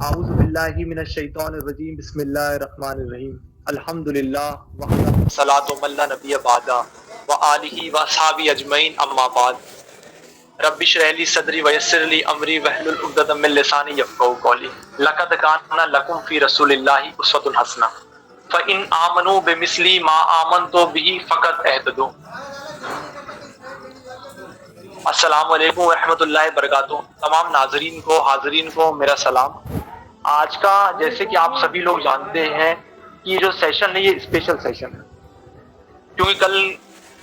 اعوذ باللہ من الشیطان الرجیم بسم اللہ الرحمن الرحیم الحمدللہ وحدہ صلاۃ من لا نبی بعدہ وآلہ واصحابہ اجمعین اما بعد رب اشرح لی صدری ویسر لی امری واحلل عقدۃ من لسانی یفقهوا قولی لقد کان لکم فی رسول اللہ اسوۃ حسنہ فإن آمنوا بمثل ما آمنتم به فقد اهتدوا۔ السلام علیکم ورحمۃ اللہ وبرکاتہ۔ تمام ناظرین کو حاضرین کو میرا سلام۔ آج کا جیسے کہ آپ سبھی لوگ جانتے ہیں کہ یہ جو سیشن ہے یہ اسپیشل سیشن ہے، کیونکہ کل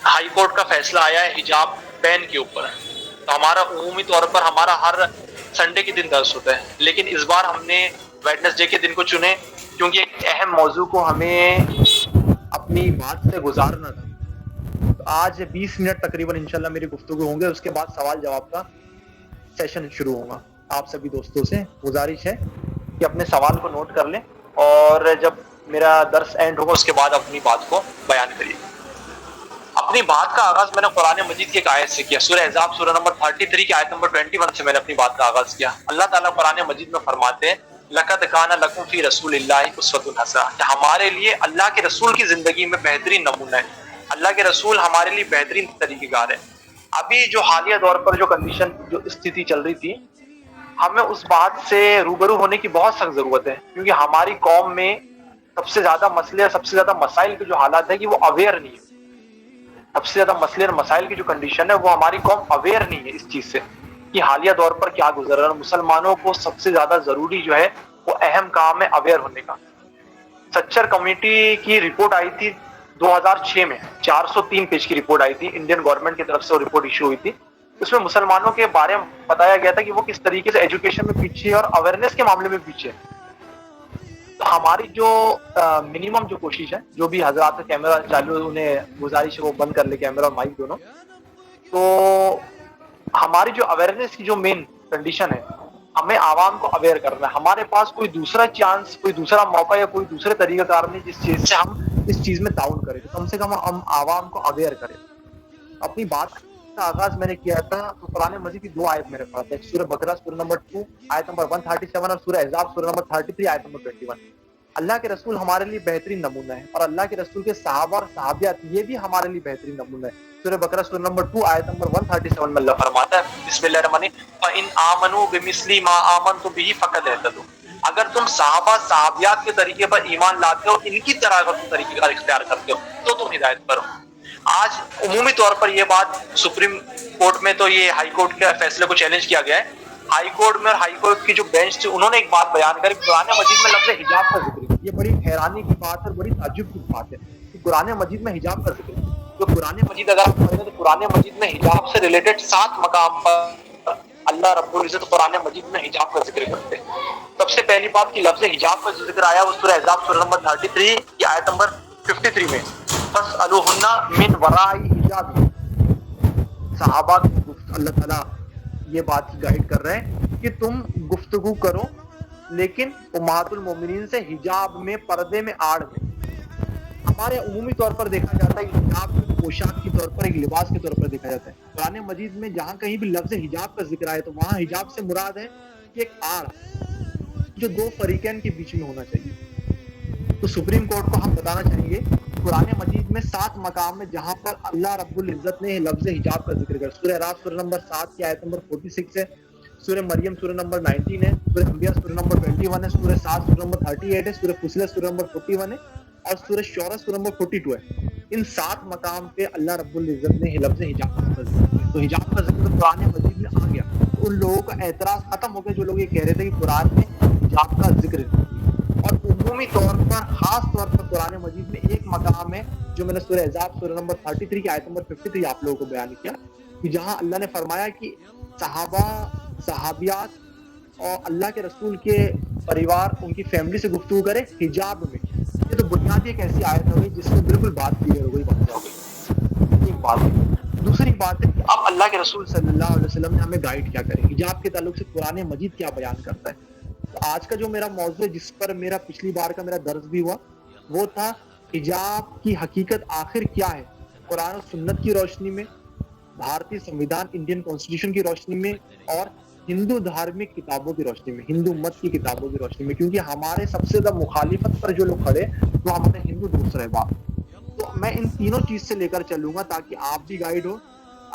ہائی کورٹ کا فیصلہ آیا ہے حجاب بین کے اوپر۔ تو ہمارا عمومی طور پر ہمارا ہر سنڈے کے دن درس ہوتا ہے، لیکن اس بار ہم نے ویڈنسڈے کے دن کو چنے کیونکہ ایک اہم موضوع کو ہمیں اپنی بات سے گزارنا تھا۔ تو آج 20 منٹ تقریباً انشاءاللہ میری گفتگو ہوں گے، اس کے بعد سوال جواب کا سیشن شروع ہوگا۔ آپ سبھی دوستوں سے گزارش ہے کہ اپنے سوال کو نوٹ کر لیں اور جب میرا درس اینڈ ہوگا اس کے بعد اپنی بات کو بیان کریے۔ اپنی بات کا آغاز میں نے قرآن مجید کی ایک آیت سے کیا، سورہ احزاب سورہ نمبر 33 کی آیت نمبر 21 سے میں نے اپنی بات کا آغاز کیا۔ اللہ تعالیٰ قرآن مجید میں فرماتے ہیں لقد کان لکم فی رسول اللہ اسوۃ حسنہ، کہ ہمارے لیے اللہ کے رسول کی زندگی میں بہترین نمونہ ہے۔ اللہ کے رسول ہمارے لیے بہترین طریقہ کار ہے۔ ابھی جو حالیہ دور پر جو کنڈیشن جو استھتی چل رہی تھی، ہمیں اس بات سے روبرو ہونے کی بہت سخت ضرورت ہے، کیونکہ ہماری قوم میں سب سے زیادہ مسئلے سب سے زیادہ مسائل کے جو حالات ہے کہ وہ اویئر نہیں ہے۔ سب سے زیادہ مسئلے اور مسائل کی جو کنڈیشن ہے وہ ہماری قوم اویئر نہیں ہے اس چیز سے کہ حالیہ دور پر کیا گزر رہا ہے۔ مسلمانوں کو سب سے زیادہ ضروری جو ہے وہ اہم کام ہے اویئر ہونے کا۔ سچر کمیٹی کی رپورٹ آئی تھی 2006 میں، 403 پیج کی رپورٹ آئی تھی، انڈین گورنمنٹ کی طرف سے وہ رپورٹ ایشو ہوئی تھی۔ اس میں مسلمانوں کے بارے میں بتایا گیا تھا کہ وہ کس طریقے سے ایجوکیشن میں پیچھے اور اویئرنیس کے معاملے میں پیچھے ہے۔ تو ہماری جو منیمم جو کوشش ہے، جو بھی حضرات کا کیمرہ چالو انہیں گزارش ہے وہ بند کر لے کیمرہ اور مائک دونوں، تو ہماری جو اویئرنیس کی جو مین کنڈیشن ہے، ہمیں عوام کو اویئر کرنا ہے۔ ہمارے پاس کوئی دوسرا چانس، کوئی دوسرا موقع یا کوئی دوسرے طریقہ کار نہیں جس چیز سے ہم اس چیز میں تعاون کریں، تو کم سے کم ہم عوام کو اویئر کریں۔ اپنی بات کا آغاز میں نے کیا تھا تو قرآن مجید کی 2 آیت میرے پاس ہے، سورہ بقرہ سورہ نمبر 2 آیت نمبر 137 اور سورہ احزاب سورہ نمبر 33 آیت نمبر 21۔ اللہ کے رسول ہمارے لیے بہترین نمونہ ہے، اور اللہ کے رسول کے صحابہ اور صحابیات یہ بھی ہمارے لیے بہترین نمونہ ہے۔ سورہ بقرہ سورہ نمبر 2 آیت نمبر 137 میں اللہ فرماتا ہے بسم اللہ الرحمن الرحیم فَإِنْ آمَنُوا بِمِثْلِ مَا آمَنْتُمْ بِهِ فَقَدْ اهْتَدُوا، اگر تم صحابہ صحابیات کے طریقے پر ایمان لاتے ہو، ان کی طرح اگر تم طریقے کا اختیار کرتے ہو تو تم ہدایت پر ہو۔ آج عمومی طور پر یہ بات سپریم کورٹ میں تو یہ ہائی کورٹ کے فیصلے کو چیلنج کیا گیا ہے۔ ہائی کورٹ میں اور ہائی کورٹ کی جو بینچ تھی انہوں نے ایک بات بیان کری، قرآن مجید میں لفظ حجاب کا ذکر ہے۔ یہ بڑی حیرانی کی بات ہے اور بڑی تعجب کی بات ہے کہ قرآن مجید میں حجاب کا ذکر ہے۔ جو قرآن مجید اگر آپ پڑھیں تو قرآن مجید میں حجاب سے ریلیٹڈ 7 مقام پر اللہ رب العزت قرآن مجید میں حجاب کا ذکر کرتے ہیں۔ سب سے پہلی بات کہ لفظ حجاب کا جو ذکر آیا وہ سورہ احزاب سورہ نمبر 33 کی آیت نمبر 53 میں، فَاسْأَلُوهُنَّ مِنْ وَرَاءِ حِجَابٍ، صحابہ کو اللہ تعالیٰ یہ بات گائیڈ کر رہے ہیں کہ تم گفتگو کرو لیکن امہات المومنین سے حجاب میں، پردے میں، آڑ میں۔ ہمارے عمومی طور پر دیکھا جاتا ہے کہ حجاب پوشاک کے طور پر، ایک لباس کے طور پر دیکھا جاتا ہے۔ قرآن مجید میں جہاں کہیں بھی لفظ حجاب کا ذکر آئے تو وہاں حجاب سے مراد ہے کہ ایک آڑ جو 2 فریقین کے بیچ میں ہونا چاہیے۔ تو سپریم کورٹ کو ہم بتانا چاہیں گے قرآن مجید میں 7 مقام میں جہاں پر اللہ رب العزت نے لفظ حجاب کا ذکر کیا۔ سورہ اعراف سورہ نمبر 7 کی آیت نمبر 46 ہے، سورہ مریم سورہ نمبر 19 ہے، سورہ انبیاء سورہ نمبر 21 ہے، سورہ 7 سورہ نمبر 38 ہے، سورہ فصلت سورہ نمبر 41 ہے اور سورہ شعراء سورہ نمبر 42 ہے۔ ان 7 مقام پہ اللہ رب العزت نے لفظ حجاب کا ذکر کیا۔ تو حجاب کا ذکر قرآن مجید میں آ گیا تو ان لوگوں کا اعتراض ختم ہو گیا جو لوگ یہ کہہ رہے تھے کہ قرآن میں حجاب کا ذکر ہے۔ اور عمومی طور پر خاص طور پر قرآن مجید میں ایک مقام ہے جو میں نے سورہ احزاب سورہ نمبر 33 کی آیت نمبر 53 آپ لوگوں کو بیان کیا کہ جہاں اللہ نے فرمایا کہ صحابہ صحابیات اور اللہ کے رسول کے پریوار ان کی فیملی سے گفتگو کرے حجاب میں۔ یہ تو بنیادی ایک ایسی آیت ہو گئی جس میں بالکل بات کلیئر ہو گئی، بات ہو گئی۔ ایک بات ہے۔ دوسری بات ہے کہ اب اللہ کے رسول صلی اللہ علیہ وسلم نے ہمیں گائیڈ کیا کرے، حجاب کے تعلق سے قرآن مجید کیا بیان کرتا ہے۔ تو آج کا جو میرا موضوع ہے جس پر میرا پچھلی بار کا میرا درس بھی ہوا وہ تھا حجاب کی حقیقت آخر کیا ہے، قرآن و سنت کی روشنی میں، بھارتی سنویدھان انڈین کانسٹیٹیوشن کی روشنی میں اور ہندو دھارمک کتابوں کی روشنی میں، ہندو مت کی کتابوں کی روشنی میں، کیونکہ ہمارے سب سے زیادہ مخالفت پر جو لوگ کھڑے وہ ہمارے ہندو دوست احباب. تو میں ان تینوں چیز سے لے کر چلوں گا تاکہ آپ بھی گائیڈ ہو،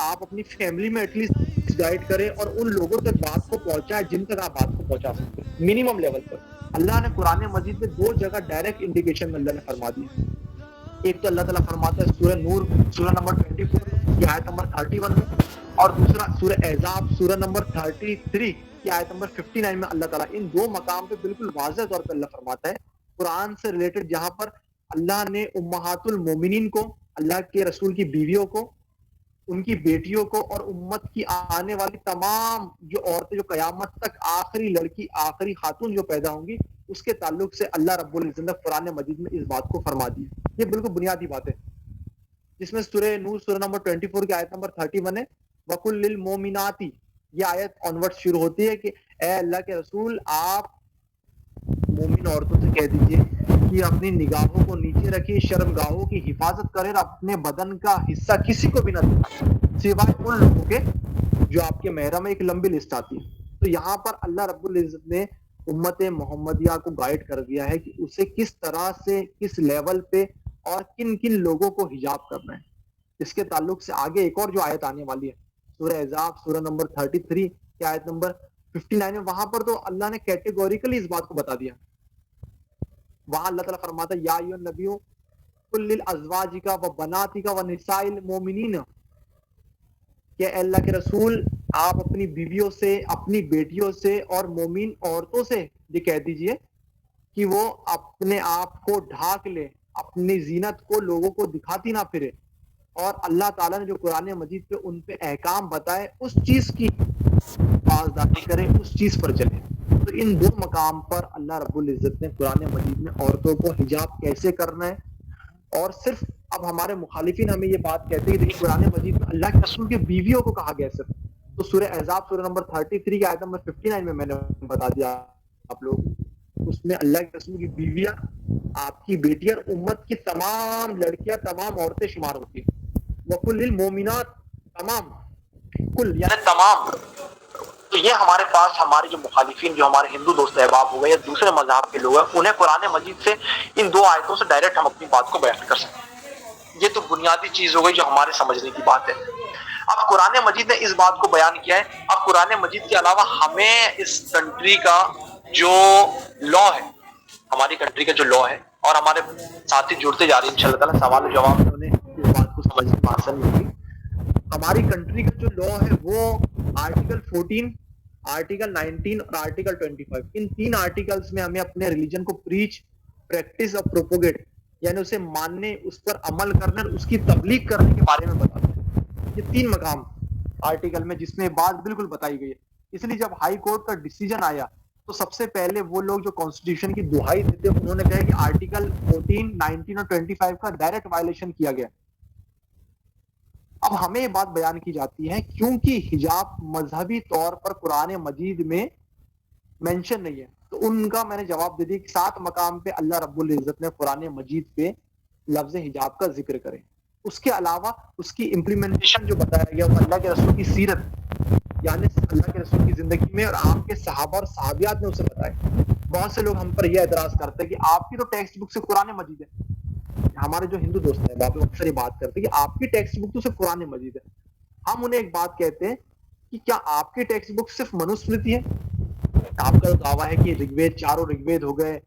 آپ اپنی فیملی میں ایٹ لیسٹ گائیڈ کریں اور ان لوگوں تک بات کو پہنچائے جن تک آپ بات کو پہنچا سکتے ہیں منیمم لیول پر. اللہ نے قرآن مجید میں 2 جگہ ڈائریکٹ انڈیکیشن میں اللہ نے فرما دیا. ایک تو اللہ تعالیٰ فرماتا ہے سورہ نور سورہ نمبر 24 کی آیت نمبر 31 میں، اور دوسرا سورہ احزاب سورہ نمبر 33 کی آیت نمبر 59 میں اللہ تعالیٰ ان 2 مقام پہ بالکل واضح طور پہ اللہ فرماتا ہے قرآن سے ریلیٹڈ، جہاں پر اللہ نے امہات المومنین کو، اللہ کے رسول کی بیویوں کو، ان کی بیٹیوں کو اور امت کی آنے والی تمام جو عورتیں جو قیامت تک آخری لڑکی آخری خاتون جو پیدا ہوں گی اس کے تعلق سے اللہ رب العزت نے قرآن مجید میں اس بات کو فرما دی. یہ بالکل بنیادی بات ہے جس میں سورہ نور سورہ نمبر 24 کی آیت نمبر 31 ہے وَقُلْ لِلْمُؤْمِنَاتِ، یہ آیت آنورڈ شروع ہوتی ہے کہ اے اللہ کے رسول آپ مومن عورتوں سے کہہ دیجئے کہ اپنی نگاہوں کو نیچے رکھیے، شرمگاہوں کی حفاظت کریں اور اپنے بدن کا حصہ کسی کو بھی نہ دکھائیں سوائے ان لوگوں کے جو آپ کے محرم میں. ایک لمبی لسٹ آتی ہے. تو یہاں پر اللہ رب العزت نے امت محمدیہ کو گائیڈ کر دیا ہے کہ اسے کس طرح سے کس لیول پہ اور کن کن لوگوں کو حجاب کرنا ہے. اس کے تعلق سے آگے ایک اور جو آیت آنے والی ہے سورہ احزاب سورہ نمبر 33 کی آیت نمبر 59 میں، وہاں پر تو اللہ نے کیٹیگوریکلی اس بات کو بتا دیا. وہاں اللہ تعالیٰ فرماتا ہے یا ایھا النبی قل لازواجک و بناتک و نساء المؤمنین، کہ اے اللہ کے رسول آپ اپنی بیویوں سے، اپنی بیٹیوں سے اور مومن عورتوں سے یہ کہہ دیجئے کہ وہ اپنے آپ کو ڈھانک لے، اپنی زینت کو لوگوں کو دکھاتی نہ پھرے، اور اللہ تعالیٰ نے جو قرآن مجید پہ ان پہ احکام بتائے اس چیز کی پاسداری کرے، اس چیز پر چلے. تو ان 2 مقام پر اللہ رب العزت نے قرآن مجید میں عورتوں کو حجاب کیسے کرنا ہے. اور صرف اب ہمارے مخالفین ہمیں یہ بات کہتے ہیں کہ دیکھیں قرآن مجید میں اللہ کے رسول کی بیویوں کو کہا گیا ہے صرف. تو سورہ احزاب سورہ نمبر 33 کی آیت نمبر 59 میں نے بتا دیا آپ لوگ، اس میں اللہ کے رسول کی بیویاں، آپ کی بیٹیاں، امت کی تمام لڑکیاں، تمام عورتیں شمار ہوتی ہیں. وَقُلْ لِلْمُؤْمِنَاتِ، تمام، کل یعنی تمام. تو یہ ہمارے پاس ہمارے جو مخالفین جو ہمارے ہندو دوست احباب ہو گئے یا دوسرے مذہب کے لوگ ہیں انہیں قرآن مجید سے ان 2 آیتوں سے ڈائریکٹ ہم اپنی بات کو بیان کر سکتے ہیں. یہ تو بنیادی چیز ہو گئی جو ہمارے سمجھنے کی بات ہے. اب قرآن مجید نے اس بات کو بیان کیا ہے. اب قرآن مجید کے علاوہ ہمیں اس کنٹری کا جو لا ہے، ہماری کنٹری کا جو لا ہے، اور ہمارے ساتھی جڑتے جا رہے ہیں انشاءاللہ تعالیٰ سوال و جواب میں انہیں اس بات کو سمجھنے میں آسانی ہوگی. ہماری کنٹری کا جو لا ہے وہ آرٹیکل 14، آرٹیکل 19 اور آرٹیکل 25، ان 3 آرٹیکلز میں ہمیں اپنے ریلیجن کو پریچ، پریکٹس اور پروپوگیٹ یعنی اسے ماننے، اس پر عمل کرنے اور اس کی تبلیغ کرنے کے بارے میں بتاتے ہیں. یہ 3 مقام آرٹیکل میں جس میں بات بالکل بتائی گئی ہے. اس لیے جب ہائی کورٹ کا ڈیسیجن آیا تو سب سے پہلے وہ لوگ جو کانسٹیٹیوشن کی دہائی دیتے ہیں انہوں نے کہا کہ آرٹیکل 14، 19 اور 25 کا ڈائریکٹ وائلیشن کیا گیا. اب ہمیں یہ بات بیان کی جاتی ہے کیونکہ حجاب مذہبی طور پر قرآن مجید میں مینشن نہیں ہے، تو ان کا میں نے جواب دے دیا کہ 7 مقام پہ اللہ رب العزت نے قرآن مجید پہ لفظ حجاب کا ذکر کرے. اس کے علاوہ اس کی امپلیمنٹیشن جو بتایا گیا وہ اللہ کے رسول کی سیرت یعنی اللہ کے رسول کی زندگی میں اور آپ کے صحابہ اور صحابیات نے اسے بتایا. بہت سے لوگ ہم پر یہ اعتراض کرتے ہیں کہ آپ کی تو ٹیکسٹ بک سے قرآن مجید ہے. ہمارے جو ہندو دوست ہیں باپ اکثر یہ بات کرتے ہیں کہ آپ کی ٹیکسٹ بک تو صرف قرآن مجید ہے. ہم انہیں ایک بات کہتے ہیں کہ کیا آپ کی ٹیکسٹ بک صرف منوسمرتی ہے؟ آپ کا دعویٰ ہے کہ رگوید، 4 رگوید ہو گئے،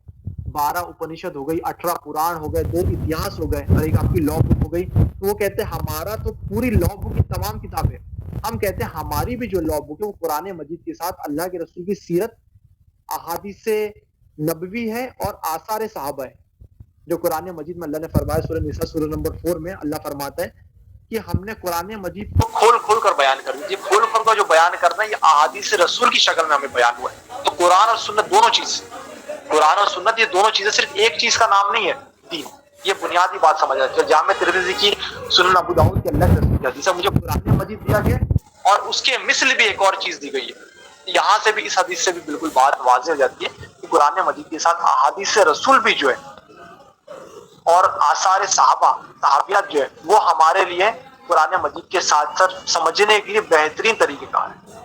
12 اپنشد ہو گئی، 18 پران ہو گئے، 2 اتہاس ہو گئے اور ایک آپ کی لا بک ہو گئی. تو وہ کہتے ہیں ہمارا تو پوری لا بک کی تمام کتاب ہے. ہم کہتے ہیں ہماری بھی جو لا بک ہے وہ قرآن مجید کے ساتھ اللہ کے رسول کی سیرت، احادیث نبوی ہے اور آثار صحابہ ہے. جو قرآن مجید میں اللہ نے فرمایا سورہ نساء سورہ نمبر 4 میں اللہ فرماتا ہے کہ ہم نے قرآن مجید کو کھول کھول کر بیان کر دیا. کھول کھول کر جو بیان کرنا ہے یہ احادیث رسول کی شکل میں ہمیں بیان ہوا ہے. تو قرآن اور سنت دونوں چیز، قرآن اور سنت یہ دونوں چیزیں صرف ایک چیز کا نام نہیں ہے، 3. یہ بنیادی بات سمجھ آتی ہے. جامع ترمذی کی، سنن ابو داؤد کی اللہ کے رسول کی حدیث ہے مجھے قرآن مجید دیا گیا اور اس کے مثل بھی ایک اور چیز دی گئی ہے. یہاں سے بھی اس حدیث سے بھی بالکل بات واضح ہو جاتی ہے کہ قرآن مجید کے ساتھ احادیث رسول بھی جو ہے اور آثار صحابہ صحابیات جو ہے وہ ہمارے لیے قرآن مجید کے ساتھ ساتھ سمجھنے کے لیے بہترین طریقہ کار ہے.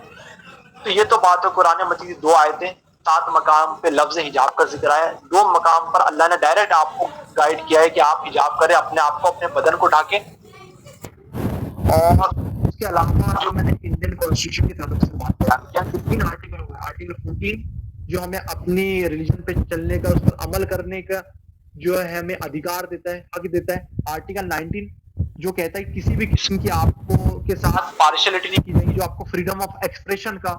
تو تو یہ تو بات ہے قرآن مجید کی 2 آیتیں، 7 مقام پہ لفظ حجاب کا ذکر آیا ہے، 2 مقام پر اللہ نے ڈائریکٹ آپ کو گائیڈ کیا ہے کہ آپ حجاب کریں، اپنے آپ کو اپنے بدن کو ڈھانکیں۔ اور اس کے علاوہ جو میں نے انڈین کانسٹیٹیوشن کی طرف سے بات کیا 15 آرٹیکل ہوئے، آرٹیکل 14 جو ہمیں اپنی ریلیجن پہ چلنے کا، اس پر عمل کرنے کا جو ہے ہمیں ادھیکار دیتا ہے، حق دیتا ہے۔ آرٹیکل 19 جو کہتا ہے کسی بھی قسم کی آپ کو کے ساتھ پارشلٹی نہیں کی جائے گی، جو آپ کو فریڈم آف ایکسپریشن کا،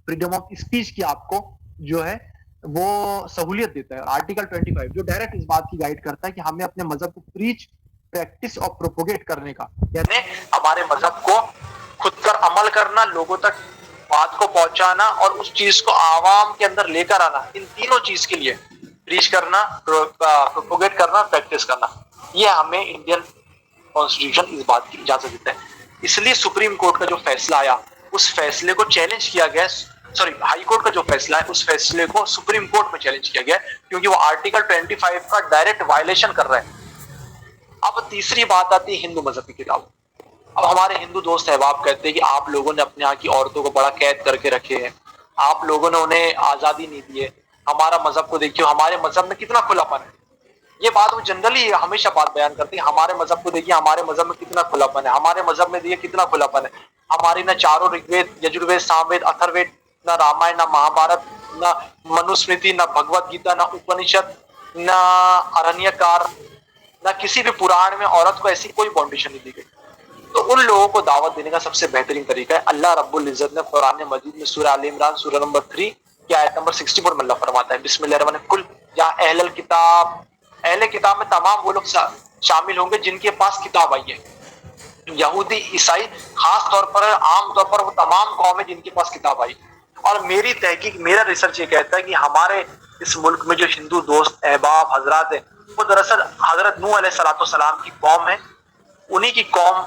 فریڈم آف اسپیچ کی آپ کو جو ہے وہ سہولیت دیتا ہے۔ آرٹیکل 25 جو ڈائریکٹ اس بات کی گائیڈ کرتا ہے کہ ہمیں اپنے مذہب کو پریچ، پریکٹس اور پروپوگیٹ کرنے کا، یعنی ہمارے مذہب کو خود پر عمل کرنا، لوگوں تک بات کو پہنچانا اور اس چیز کو عوام کے اندر لے کر آنا، ان تینوں چیز کے لیے پریچ کرنا، پروپوگیٹ کرنا، پریکٹس کرنا، یہ ہمیں انڈین کانسٹیٹیوشن اس بات کی اجازت دیتا ہے۔ اس لیے سپریم کورٹ کا جو فیصلہ آیا اس فیصلے کو چیلنج کیا گیا، ہائی کورٹ کا جو فیصلہ ہے اس فیصلے کو سپریم کورٹ میں چیلنج کیا گیا کیونکہ وہ آرٹیکل 25 کا ڈائریکٹ وائلیشن کر رہا ہے۔ اب تیسری بات آتی ہے ہندو مذہب کی کتاب۔ اب ہمارے ہندو دوست احباب کہتے ہیں کہ آپ لوگوں نے اپنے یہاں کی عورتوں کو بڑا قید کر کے رکھے ہیں، آپ لوگوں نے انہیں آزادی نہیں دی ہے، ہمارا مذہب کو دیکھیے، ہمارے مذہب میں کتنا کھلا پن ہے۔ یہ بات وہ جنرلی ہمیشہ بات بیان کرتے ہیں، ہمارے مذہب کو دیکھیے، ہمارے مذہب میں کتنا کھلا پن ہے، ہمارے مذہب میں دیکھیے کتنا کھلا پن ہے، ہماری نہ چاروں رگ وید، یجر وید، سام وید، اتھر وید، نہ رامائن، نہ مہا بھارت، نہ منوسمرتی، نہ بھگوت گیتا، نہ اپنشد، نہ ارنیکار، نہ کسی بھی پران میں عورت کو ایسی کوئی باؤنڈیشن نہیں دی گئی۔ تو ان لوگوں کو دعوت دینے کا سب سے بہترین طریقہ ہے، اللہ رب العزت نے قرآن مجید میں سورہ آل عمران سورہ نمبر 3 کی آیت نمبر 64 میں اللہ فرماتا ہے، بسم اللہ الرحمن الرحیم، قل یا اہل الکتاب، اہل کتاب میں تمام وہ لوگ شامل ہوں گے جن کے پاس کتاب آئی ہے، یہودی، عیسائی، خاص طور پر عام طور پر وہ تمام قومیں جن کے پاس کتاب آئی۔ اور میری تحقیق، میرا ریسرچ یہ کہتا ہے کہ ہمارے اس ملک میں جو ہندو دوست احباب حضرات ہیں وہ دراصل حضرت نوح علیہ السلام کی قوم ہے، انہی کی قوم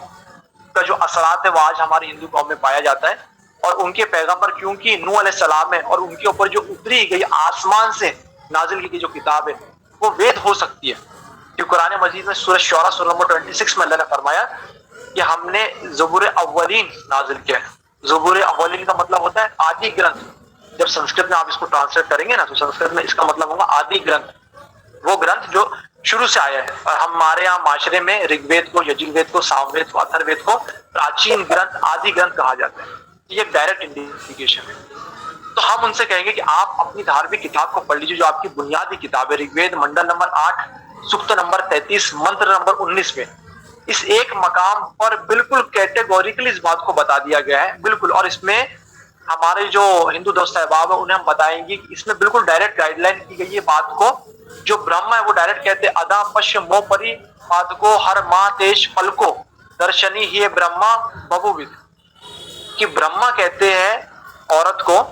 کا جو اثرات ہے وہ آج ہماری ہندو قوم میں پایا جاتا ہے۔ اور ان کے پیغمبر کیونکہ نوح علیہ السلام ہے اور ان کے اوپر جو اتری گئی آسمان سے نازل کی گئی جو کتاب ہے وہ وید ہو سکتی ہے، کہ قرآن مجید میں سورہ شعراء سورہ نمبر 26 میں اللہ نے فرمایا کہ ہم نے زبور اولین نازل کیا ہے۔ زبور اولین کا مطلب ہوتا ہے آدی گرنتھ، جب سنسکرت میں آپ اس کو ٹرانسلیٹ کریں گے نا تو سنسکرت میں اس کا مطلب ہوگا آدی گرنتھ، وہ گرنتھ جو شروع سے آیا ہے۔ اور ہمارے یہاں معاشرے میں رگ وید کو، یجر وید کو، سام وید کو، اتھر وید کو پراچین گرنتھ، آدی گرنتھ کہا جاتا ہے۔ یہ ایک ڈائریکٹ انڈیکیشن ہے۔ تو ہم ان سے کہیں گے کہ آپ اپنی دھارمک کتاب کو پڑھ لیجیے جو آپ کی بنیادی کتاب ہے، رگ وید منڈل نمبر 8 سکت نمبر 33 منتر نمبر 19 میں اس ایک مقام پر بالکل کیٹیگوریکلی اس بات کو بتا دیا گیا ہے، بالکل۔ اور اس میں ہمارے جو ہندو دوست احباب ہیں انہیں ہم بتائیں گے کہ اس میں بالکل ڈائریکٹ گائیڈ لائن کی گئی ہے بات کو، جو برہما ہے وہ ڈائریکٹ کہتے ہیں ادا پش مو پری پاد کو ہر ماں تیش پل کو درشنی ہی برہما ببوود، کہ برہما کہتے ہیں عورت کو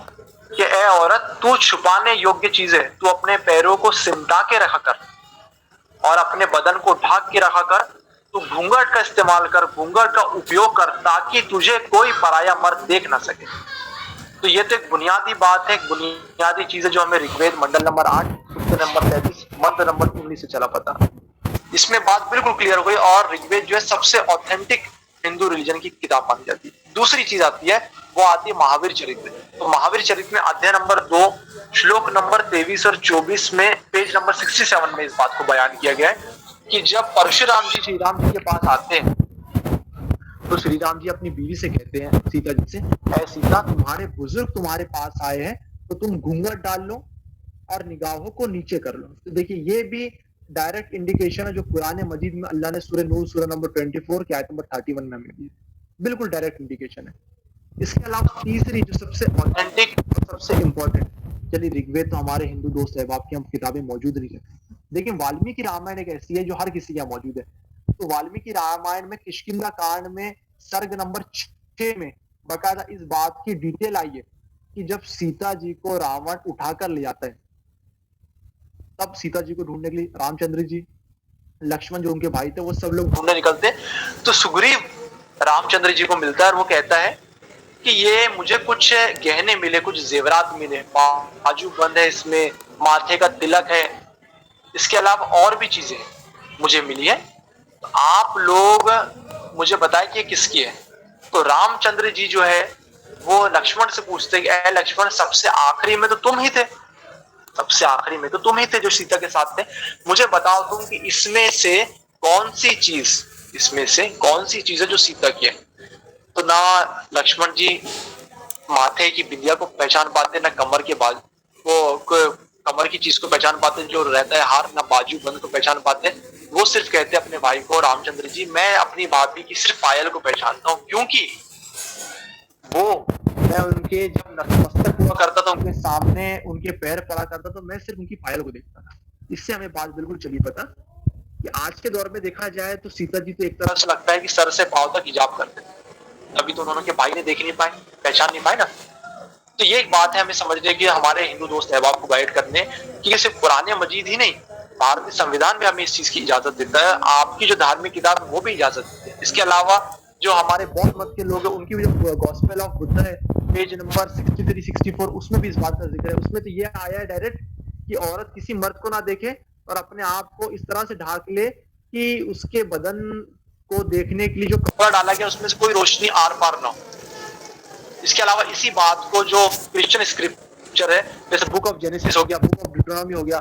کہ اے عورت تو چھپانے یوگیہ چیز ہے، تو اپنے پیروں کو سمٹا کے رکھا کر اور اپنے بدن کو ڈھانک کے رکھا کر، تو گھونگھٹ کا استعمال کر، گھونگھٹ کا اپیوگ کر تاکہ تجھے کوئی پرایا مرد دیکھ نہ سکے۔ تو یہ تو ایک بنیادی بات ہے، ایک بنیادی چیز ہے جو ہمیں رگ وید منڈل نمبر 8 سکت نمبر 33 منتر نمبر 19 سے چلا پتا۔ اس میں بات بالکل کلیئر ہو گئی اور رگ وید جو ہے سب سے اوتھینٹک ہندو ریلیجن کی کتاب مانی جاتی ہے۔ دوسری چیز آتی ہے وہ آتی ہے مہاویر چرت میں۔ تو مہاویر چرت میں ادھیائے نمبر 2 شلوک نمبر 23 اور 24 میں پیج نمبر 67 میں اس بات کو بیان کیا گیا ہے کہ جب پرشورام جی شری رام جی کے پاس آتے ہیں تو شری رام جی اپنی بیوی سے کہتے ہیں، سیتا جی سے، اے سیتا تمہارے بزرگ تمہارے پاس آئے ہیں تو تم گھونگھٹ ڈال لو اور نگاہوں کو نیچے کر لو۔ تو دیکھیے یہ بھی ڈائریکٹ انڈیکیشن ہے جو قرآن مجید میں اللہ نے سورہ نور سورہ نمبر 24 کی آیت نمبر 31 میں ہمیں دی، بالکل ڈائریکٹ انڈیکیشن ہے۔ اس کے علاوہ تیسری جو سب سے اوتھینٹک اور سب سے امپورٹنٹ، چلیے رگ وید تو ہمارے ہندو دوست احباب کی ہم کتابیں موجود نہیں ہیں، لیکن والمیکی رامائن ایک ایسی ہے جو ہر کسی کے یہاں موجود ہے۔ تو والمیکی رامائن میں کشکندہ کانڈ میں سرگ نمبر 6 میں باقاعدہ اس بات کی ڈیٹیل آئی ہے کہ جب سیتا جی کو راون اٹھا کر لے جاتا ہے تب سیتا جی کو ڈھونڈنے کے لیے رام چندر جی، لکشمن جو ان کے بھائی تھے وہ سب لوگ ڈھونڈنے نکلتے، تو سگریو رام چندر جی کو ملتا ہے اور وہ کہتا ہے کہ یہ مجھے کچھ گہنے ملے، کچھ زیورات ملے، بازو بند ہے، اس میں ماتھے کا تلک ہے، اس کے علاوہ اور بھی چیزیں مجھے ملی ہیں، آپ لوگ مجھے بتائیں کہ یہ کس کی ہے۔ تو رام چندر جی جو ہے وہ لکشمن سے پوچھتے کہ اے لکشمن سب سے آخری میں تو تم ہی تھے، سب سے آخری میں تو تم ہی تھے جو سیتا کے ساتھ تھے، مجھے بتاؤ تم کہ اس میں سے کون سی چیز ہے جو سیتا کی ہے؟ تو نہ لکشمن جی ماتھے کی بندیا کو پہچان پاتے، نہ کمر کے کمر کی چیز کو پہچان پاتے جو رہتا ہے ہار، نہ بازو بند کو پہچان پاتے. وہ صرف کہتے اپنے بھائی کو رام چندر جی میں اپنی بھابھی کی صرف پائل کو پہچانتا ہوں، کیونکہ وہ میں ان کے جب نتمستک ہوا کرتا تھا ان کے سامنے ان کے پیر پڑا کرتا تھا، میں صرف ان کی پائل کو دیکھتا تھا. اس سے ہمیں بات بالکل چلی پتا کہ آج کے دور میں دیکھا جائے تو سیتا جی تو ایک طرح سے لگتا ہے کہ سر سے پاؤں تک حجاب کرتے ہیں، ابھی تو انہوں نے بھائی نے دیکھ نہیں پائے، پہچان نہیں پائے نا. تو یہ ایک بات ہے ہمیں سمجھنے کی، ہمارے ہندو دوست احباب کو گائیڈ کرنے کہ صرف قرآن مجید ہی نہیں، بھارتی سنویدھان میں ہمیں اس چیز کی اجازت دیتا ہے، آپ کی جو دھارمک کتاب ہے وہ بھی اجازت دیتی ہے. اس کے علاوہ جو ہمارے بودھ مت کے لوگ ہیں ان کی بھی جو گوسپل آف بدھا ہے پیج نمبر 63 64 اس میں بھی اس بات کا ذکر ہے. اس میں تو یہ آیا ہے ڈائریکٹ کہ عورت کسی مرد کو نہ دیکھے اور اپنے آپ کو اس طرح سے ڈھانک لے کہ اس کے بدن کو دیکھنے کے لیے جو کپڑا ڈالا گیا اس میں سے کوئی روشنی آر پار نہ ہو. اس کے علاوہ اسی بات کو جو کرسچن اسکرپچر ہے جیسے بک آف جینیسس ہو گیا، بک آف ڈیوٹرانومی ہو گیا،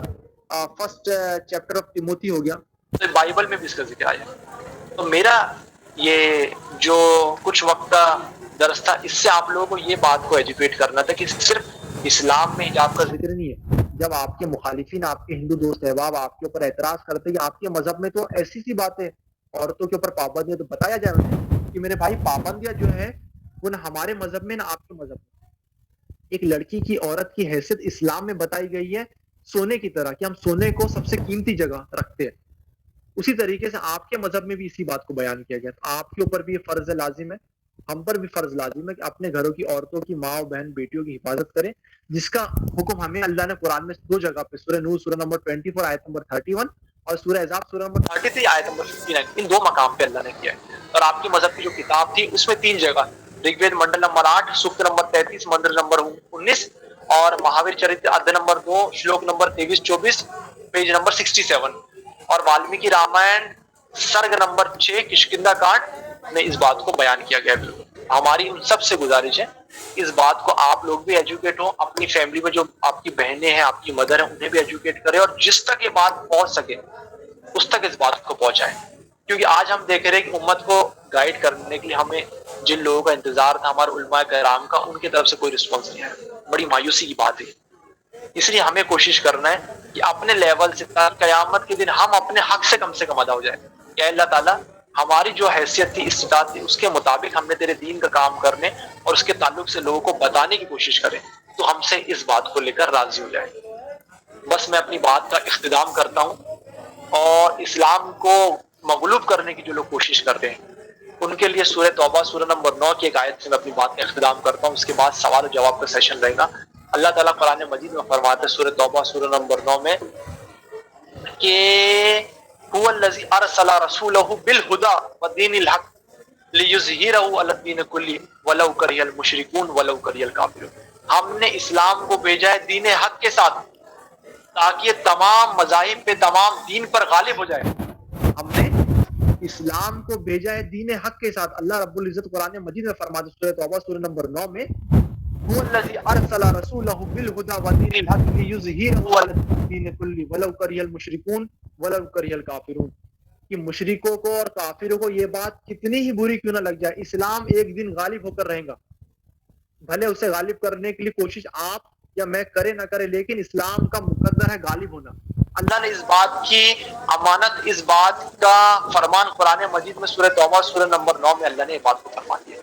فرسٹ چیپٹر آف ٹیموتھی ہو گیا، تو بائبل میں بھی اس کا ذکر آیا. تو میرا یہ جو کچھ وقت کا درس تھا اس سے آپ لوگوں کو یہ بات کو ایجوکیٹ کرنا تھا کہ صرف اسلام میں حجاب کا ذکر نہیں ہے. جب آپ کے مخالفین، آپ کے ہندو دوست احباب آپ کے اوپر اعتراض کرتے کہ آپ کے مذہب میں تو ایسی سی باتیں عورتوں کے اوپر پابندیاں، تو بتایا جائے انہیں کہ میرے بھائی پابندیاں جو ہے وہ نہ ہمارے مذہب میں نہ آپ کے مذہب میں. ایک لڑکی کی، عورت کی حیثیت اسلام میں بتائی گئی ہے سونے کی طرح کہ ہم سونے کو سب سے قیمتی جگہ رکھتے ہیں. اسی طریقے سے آپ کے مذہب میں بھی اسی بات کو بیان کیا گیا. تو آپ کے اوپر بھی یہ فرض لازم ہے، ہم پر بھی فرض لازم ہے کہ اپنے گھروں کی عورتوں کی، ماں بہن بیٹیوں کی حفاظت کریں، جس کا حکم ہمیں اللہ نے قرآن میں 2 جگہ پہ سورہ نور سورہ نمبر 24 آیت نمبر 31 اور سورہ احزاب سورہ نمبر 33 آیت نمبر 59 ان 2 مقام پہ اللہ نے کیا ہے. اور آپ کی مذہب کی جو کتاب تھی اس میں 3 جگہ، رگ وید منڈل نمبر 8 سکت نمبر 33 منتر نمبر 19 اور مہاویر چرتر ادھیائے نمبر 2 شلوک نمبر 23-24 پیج نمبر 67 اور والمیکی رامائن سرگ نمبر 6 کشکندہ کانڈ میں اس بات کو بیان کیا گیا. بالکل ہماری ان سب سے گزارش ہے اس بات کو آپ لوگ بھی ایجوکیٹ ہوں، اپنی فیملی میں جو آپ کی بہنیں ہیں، آپ کی مدر ہیں انہیں بھی ایجوکیٹ کریں، اور جس تک یہ بات پہنچ سکے اس تک اس بات کو پہنچائیں. کیونکہ آج ہم دیکھ رہے ہیں کہ امت کو گائیڈ کرنے کے لیے ہمیں جن لوگوں کا انتظار تھا ہمارے علماء کرام کا، ان کی طرف سے کوئی رسپانس نہیں ہے. بڑی مایوسی کی بات ہے. اس لیے ہمیں کوشش کرنا ہے کہ اپنے لیول سے قیامت کے دن ہم اپنے حق سے کم ادا ہو جائے کہ اللہ تعالیٰ ہماری جو حیثیت تھی، استطاعت تھی، اس کے مطابق ہم نے تیرے دین کا کام کرنے اور اس کے تعلق سے لوگوں کو بتانے کی کوشش کریں تو ہم سے اس بات کو لے کر راضی ہو جائے. بس میں اپنی بات کا اختتام کرتا ہوں، اور اسلام کو مغلوب کرنے کی جو لوگ کوشش کرتے ہیں ان کے لیے سورہ توبہ سورہ نمبر 9 کی ایک آیت سے میں اپنی بات کا اختتام کرتا ہوں. اس کے بعد سوال و جواب کا سیشن رہے گا. اللہ تعالیٰ قرآن مجید میں فرماتے ہیں سورہ توبہ سورہ نمبر 9 میں کہ هو الذی ارسل رسولہ بالہدی ودین الحق لیظہرہ علی الدین کلہ ولو کرہ المشرکون ولو کرہ الکافرون. ہم نے اسلام کو بھیجا ہے دین حق کے ساتھ تاکہ یہ تمام مذاہب پہ، تمام دین پر غالب ہو جائے. ہم نے اسلام کو بھیجا ہے دین حق کے ساتھ. اللہ رب العزت قرآن مجید میں فرماتے سورہ توبہ سورہ نمبر 9 میں هو الذی ارسل رسولہ بالہدی ودین الحق لیظہرہ علی الدین کلہ ولو کرہ المشرکون ولو کرہ الکافرون. کہ مشرکوں کو اور کافروں کو یہ بات کتنی ہی بری کیوں نہ لگ جائے، اسلام ایک دن غالب ہو کر رہے گا. بھلے اسے غالب کرنے کے لیے کوشش آپ یا میں کرے نہ کرے، لیکن اسلام کا مقدر ہے غالب ہونا. اللہ نے اس بات کی امانت، اس بات کا فرمان قرآن مجید میں سورہ توبہ سورہ نمبر 9 میں اللہ نے یہ بات کو فرما دیا.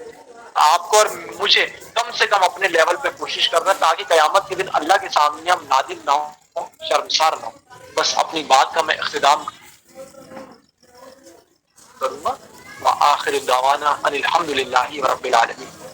آپ کو اور مجھے کم سے کم اپنے لیول پہ کوشش کرنا تاکہ قیامت کے دن اللہ کے سامنے ہم نادم نہ ہوں، شرمسار نہ ہوں. بس اپنی بات کا میں اختتام کروں گا. وآخر دعوانا ان الحمد للہ رب العالمین.